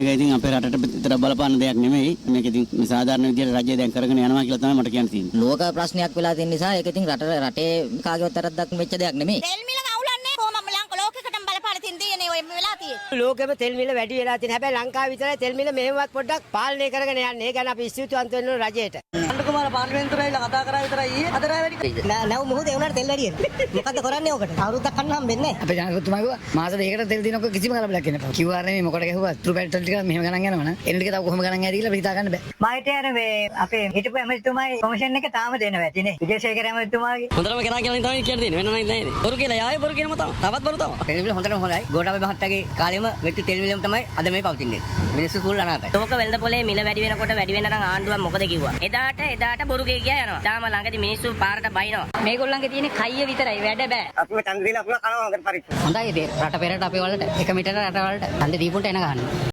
ඒක ඉතින් අපේ රටට විතර බලපාන දෙයක් නෙමෙයි. මේක ඉතින් සාධාරණ විදිහට රජය දැන් කරගෙන යනවා කියලා තමයි මට කියන්න තියෙන්නේ. ලෝක ප්‍රශ්නයක් වෙලා තියෙන නිසා ඒක ඉතින් රටේ කාගේවත් වැරද්දක් වෙච්ච දෙයක් නෙමෙයි. තෙල් මිල අවුලන්නේ කොහොම ලෝකෙකටම බලපාන තියෙන්නේ ඔය වෙලා තියෙන්නේ. ලෝකෙම තෙල් මිල වැඩි වෙලා තියෙන හැබැයි ලංකාව විතරයි තෙල් මිල මෙහෙමවත් පොඩ්ඩක් පාලනය කරගෙන යන්නේ. ඒ ගැන අපි ස්තුතිවන්ත වෙන්න ඕන රජයට. අනුකුමාර පාර්ලිමේන්තුවේලා කතා කරා විතරයි ඊයේ අද රාව වැඩි. නැව මොහොතේ උනාට තෙල් වැඩි වෙනවා. මොකද්ද කරන්නේ ඔකට? අවුරුද්දක් කන්න හම්බෙන්නේ නැහැ. අපේ ජනාධිපතිතුමා කිව්වා මාස දෙකකට තෙල් දිනක කිසිම කලබලයක් නැහැ. කිව්වා නෙමෙයි මොකට ගැහුවා ට්‍රු පෙට්‍රල් ටික මෙහෙම ගණන් යනවනම් එන ටික තව කොහොම ගණන් යයිද කියලා හිතා ගන්න බෑ. මායිට යන මේ අපේ හිටපු ඇමතිතුමායි කොමිෂන් එක තාම දෙනවා ඇතිනේ. විජේසේකර ඇමතිතුමාගේ හොඳටම කෙනා කියලා තමයි කියන්නේ තියෙන්නේ. වෙන නෑ නේද? බොරු කියලා යාවේ බොරු කියනම තමයි. තවත් බොරු තමයි. තෙල් මිල හොඳටම හොඳයි. ගෝඨාභය මහත්තයාගේ කාලෙම වෙච්ච තෙල් මිලම තමයි අද මේ පවතින්නේ. මිනිස්සු සූල් අනාතයි. ලෝක වෙළඳ පොලේ මිල වැඩි වෙනකොට වැඩි වෙන නම් ආණ්ඩුව මොකද කිව්වා? එදාට බොරු කියා යනවා. තාම ළඟදී මිනිස්සු පාරට බයිනවා. මේගොල්ලන්ගේ තියෙන කයිය විතරයි වැඩ බෑ. අපිව ඡන්ද දීලා අපිව කනවා හොඳට පරිස්සම්. හොඳයි ඉතින් රට පෙරට අපේ වලට එක මිටර රට වලට ඡන්ද දීපුන්ට එන ගන්න.